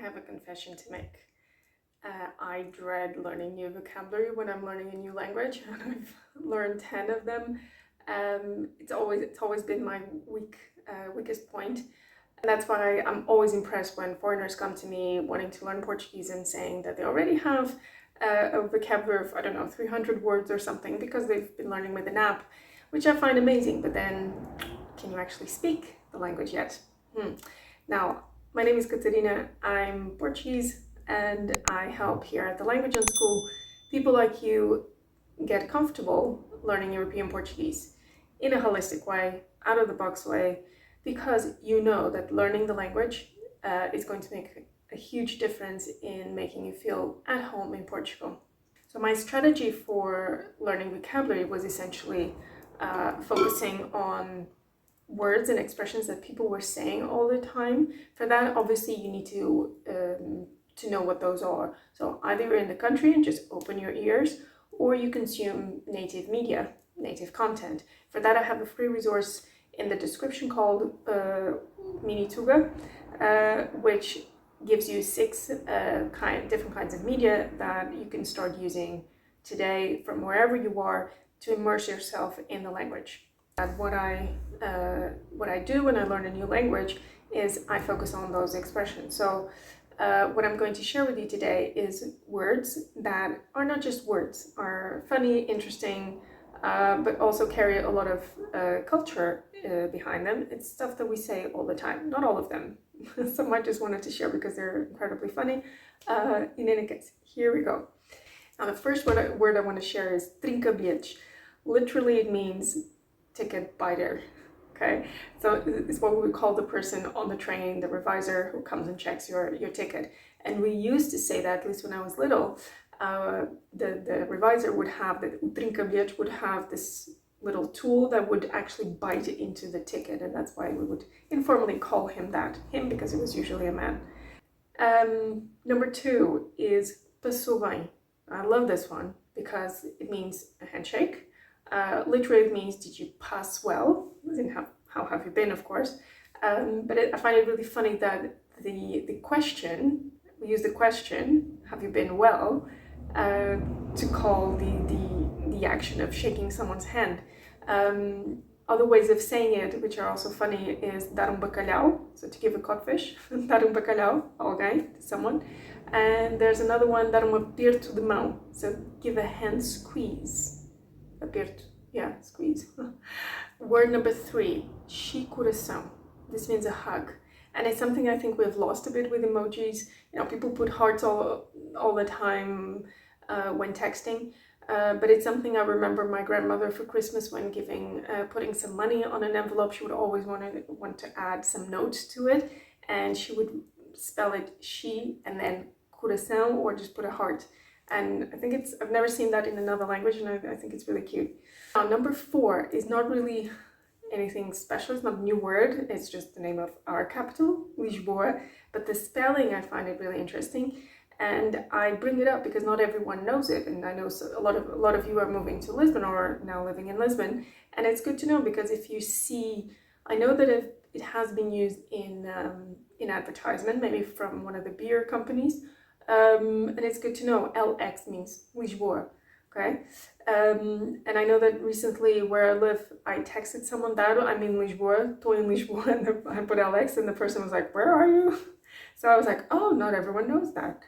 have a confession to make. I dread learning new vocabulary when I'm learning a new language, and I've learned 10 of them. It's always been my weakest point, and that's why I'm always impressed when foreigners come to me wanting to learn Portuguese and saying that they already have a vocabulary of, I don't know, 300 words or something because they've been learning with an app, which I find amazing. But then, can you actually speak the language yet? Now, my name is Catarina. I'm Portuguese, and I help here at the Language Unschool people like you get comfortable learning European Portuguese in a holistic way, out of the box way, because you know that learning the language is going to make a huge difference in making you feel at home in Portugal. So my strategy for learning vocabulary was essentially focusing on words and expressions that people were saying all the time. For that, obviously, you need to know what those are. So either you're in the country and just open your ears, or you consume native media, native content. For that, I have a free resource in the description called Mini Tuga, which gives you 6 different kinds of media that you can start using today from wherever you are to immerse yourself in the language. And what I do when I learn a new language is I focus on those expressions. So what I'm going to share with you today is words that are not just words, are funny, interesting, but also carry a lot of culture behind them. It's stuff that we say all the time, not all of them. Some I just wanted to share because they're incredibly funny. In any case, here we go. Now the first word I want to share is trinca-bilhetes. Literally it means ticket biter. Okay, so it's what we would call the person on the train, the revisor who comes and checks your ticket. And we used to say that, at least when I was little, the revisor would have, the trinca-bilhete would have this little tool that would actually bite into the ticket, and that's why we would informally call him because it was usually a man. Number 2 is passou bem. I love this one because it means a handshake. Literally it means did you pass well, as in how have you been, of course, but I find it really funny that the question, we use the question, have you been well, to call the action of shaking someone's hand. Other ways of saying it, which are also funny, is dar bacalhau, so to give a codfish, dar bacalhau, alguém, to someone. And there's another one, dar aperto de mão, so give a hand squeeze. Aperto, yeah, squeeze. Word number 3, chi coração. This means a hug, and it's something I think we've lost a bit with emojis. You know, people put hearts all the time when texting, but it's something I remember my grandmother for Christmas when putting some money on an envelope. She would always want to add some notes to it, and she would spell it chi and then coração, or just put a heart. And I think I've never seen that in another language, and I think it's really cute. Now, number 4 is not really anything special. It's not a new word. It's just the name of our capital, Lisboa. But the spelling, I find it really interesting. And I bring it up because not everyone knows it. And I know a lot of you are moving to Lisbon or now living in Lisbon. And it's good to know because if you see, I know that it has been used in advertisement, maybe from one of the beer companies. And it's good to know LX means Lisboa, okay? And I know that recently where I live, I texted someone that I'm in Lisboa, tô in Lisboa, and I put LX, and the person was like, where are you? So I was like, oh, not everyone knows that.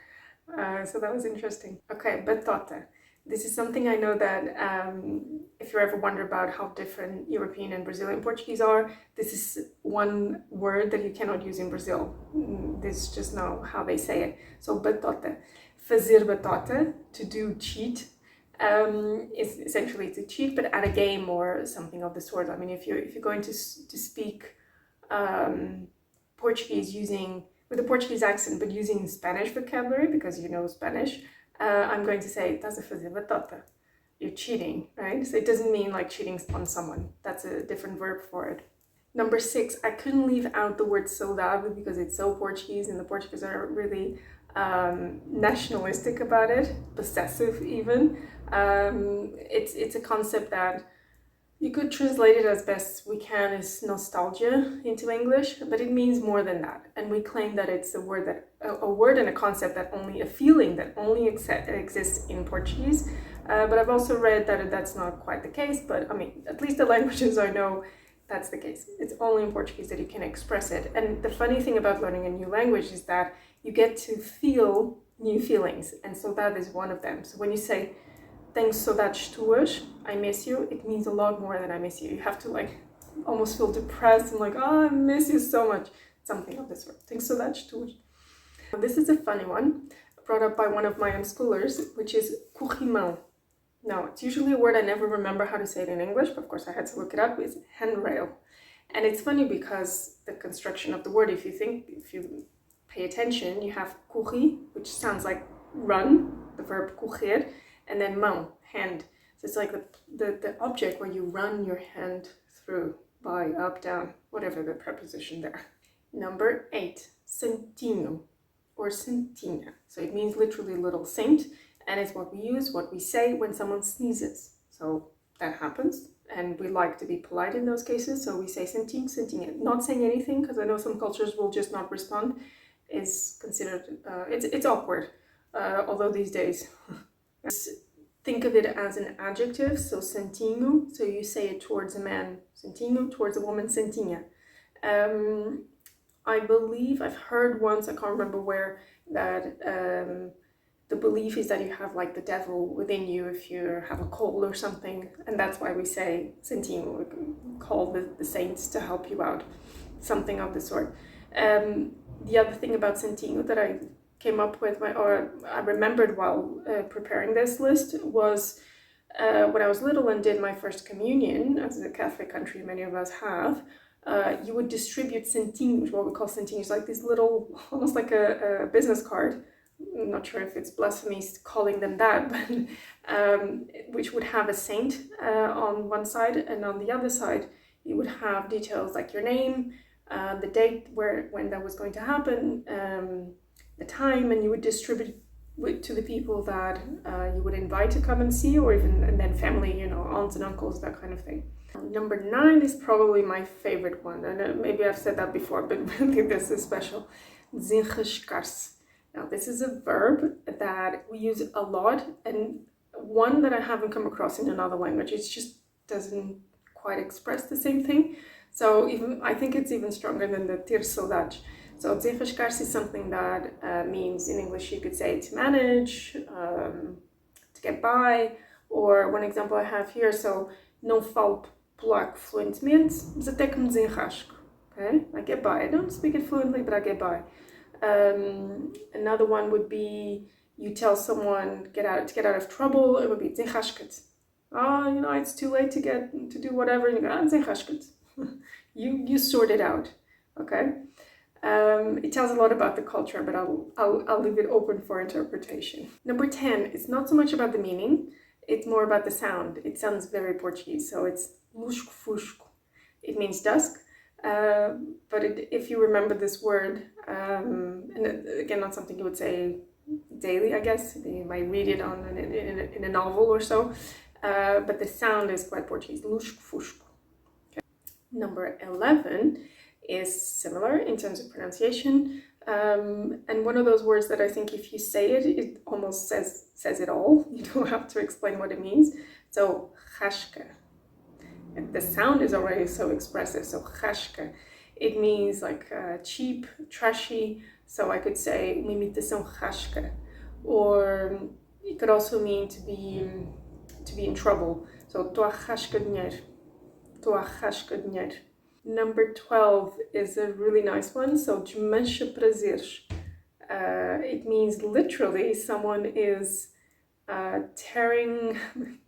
So that was interesting. Okay, batota. This is something I know that if you ever wonder about how different European and Brazilian Portuguese are, this is one word that you cannot use in Brazil. This is just not how they say it. So batota, fazer batota, to do cheat, is essentially to cheat, but at a game or something of the sort. I mean, if you're going to speak Portuguese with a Portuguese accent, but using Spanish vocabulary because you know Spanish, I'm going to say, estás a fazer batota. You're cheating, right? So it doesn't mean like cheating on someone. That's a different verb for it. Number 6, I couldn't leave out the word saudade because it's so Portuguese, and the Portuguese are really nationalistic about it, possessive even. It's a concept that You could translate it as best we can as nostalgia into English, but it means more than that. And we claim that it's a word and a concept that only, a feeling that only exists in Portuguese. But I've also read that that's not quite the case, but I mean, at least the languages I know, that's the case. It's only in Portuguese that you can express it. And the funny thing about learning a new language is that you get to feel new feelings. And so that is one of them. So when you say, tenho saudades tuas, I miss you, it means a lot more than I miss you. You have to like almost feel depressed and like, oh, I miss you so much. Something of this sort. Tenho saudades tuas. This is a funny one, brought up by one of my unschoolers, which is corrimão. Now, it's usually a word I never remember how to say it in English, but of course I had to look it up. It's handrail. And it's funny because the construction of the word, if you pay attention, you have corri, which sounds like run, the verb correr, and then mão, hand. So it's like the object where you run your hand through, by, up, down, whatever the preposition there. Number 8, santinho or santinha. So it means literally little saint, and it's what we use, what we say when someone sneezes. So that happens, and we like to be polite in those cases, so we say santinho, santinha. Not saying anything, because I know some cultures will just not respond, is considered, it's awkward, although these days. Think of it as an adjective, so santinho, so you say it towards a man, santinho, towards a woman, santinha. I believe, I've heard once, I can't remember where, that the belief is that you have like the devil within you if you have a cold or something, and that's why we say santinho, call the saints to help you out, something of the sort. The other thing about santinho that I came up with, or I remembered while preparing this list, was when I was little and did my first communion, as a Catholic country many of us have, you would distribute centinhos, what we call centinhos, like this little, almost like a business card. I'm not sure if it's blasphemy calling them that, but which would have a saint on one side, and on the other side you would have details like your name, the date when that was going to happen, the time, and you would distribute to the people that you would invite to come and see, or even, and then family, you know, aunts and uncles, that kind of thing. Number 9 is probably my favorite one, and maybe I've said that before, but really this is special. Desenrascar-se. Now this is a verb that we use a lot, and one that I haven't come across in another language. It just doesn't quite express the same thing. So even I think it's even stronger than the ter saudades. So desenrascar-se is something that means, in English you could say to manage, to get by, or one example I have here, so não falo polaco fluentemente, mas até que me desenrasco. Okay, I get by. I don't speak it fluently, but I get by. Another one would be, you tell someone to get out of trouble, it would be desenrasca-te. Oh, you know, it's too late to do whatever, and you go, desenrasca-te. you sort it out. Okay. It tells a lot about the culture, but I'll leave it open for interpretation. Number 10, it's not so much about the meaning, it's more about the sound. It sounds very Portuguese, so it's lusco-fusco. It means dusk, but if you remember this word, and again, not something you would say daily, I guess, you might read it in a novel or so, but the sound is quite Portuguese, lusco-fusco. Okay. Number 11 is similar in terms of pronunciation, and one of those words that I think if you say it, it almost says it all. You don't have to explain what it means. So rasca. The sound is already so expressive. So rasca, it means like cheap, trashy. So I could say uma imitação rasca, or it could also mean to be in trouble. So tô a rasca dinheiro. Tô a rasca dinheiro. Number 12 is a really nice one, so desmancha prazeres. It means literally someone is tearing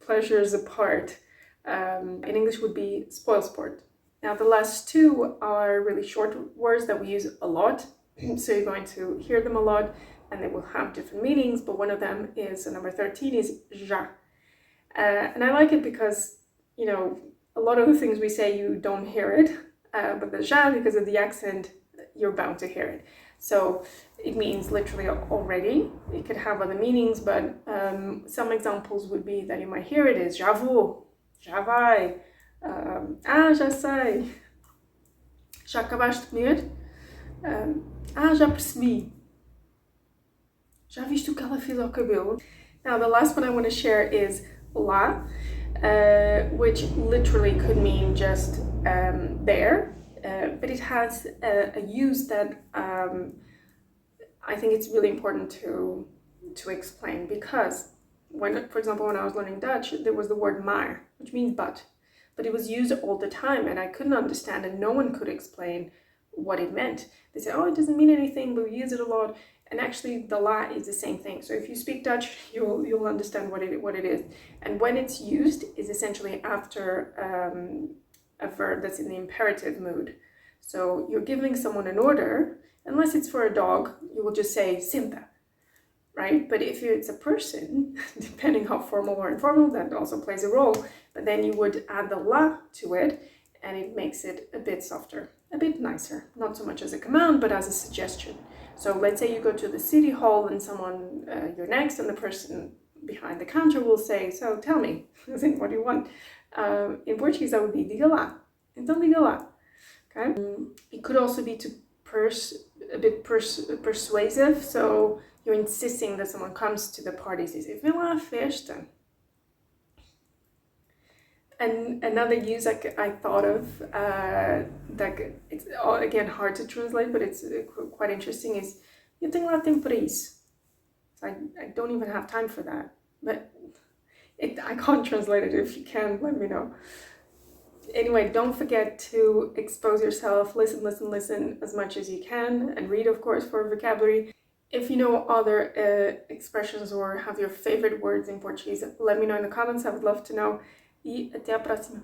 pleasures apart. In English would be spoil sport. Now the last two are really short words that we use a lot, so you're going to hear them a lot and they will have different meanings, but one of them is, so number 13 is já. And I like it because, you know, a lot of the things we say you don't hear it, but the já, because of the accent, you're bound to hear it. So it means literally already. It could have other meanings, but some examples would be that you might hear it is já vou, já vai, Já sei. Já acabaste de comer? Já percebi. Já viste o que ela fez ao cabelo? Now, the last one I want to share is lá, which literally could mean just there, but it has a use that I think it's really important to explain, because when, for example, when I was learning Dutch, there was the word maar, which means but it was used all the time, and I couldn't understand, and no one could explain what it meant. They said, oh, it doesn't mean anything, but we use it a lot. And actually, the la is the same thing. So if you speak Dutch, you'll understand what it is. And when it's used, is essentially after a verb that's in the imperative mood. So you're giving someone an order, unless it's for a dog, you will just say "sinta," right? But if it's a person, depending how formal or informal, that also plays a role. But then you would add the la to it, and it makes it a bit softer, a bit nicer. Not so much as a command, but as a suggestion. So let's say you go to the city hall and someone, you're next, and the person behind the counter will say, so tell me, what do you want? In Portuguese, that would be diga lá. Então diga lá. Okay? It could also be to a bit persuasive, so you're insisting that someone comes to the party and says, vem lá à festa. And another use I thought of, that it's again hard to translate, but it's quite interesting, is eu tenho lá tempo para isso. So I don't even have time for that. But I can't translate it. If you can, let me know. Anyway, don't forget to expose yourself, listen as much as you can, and read, of course, for vocabulary. If you know other expressions or have your favorite words in Portuguese, let me know in the comments. I would love to know. E até a próxima!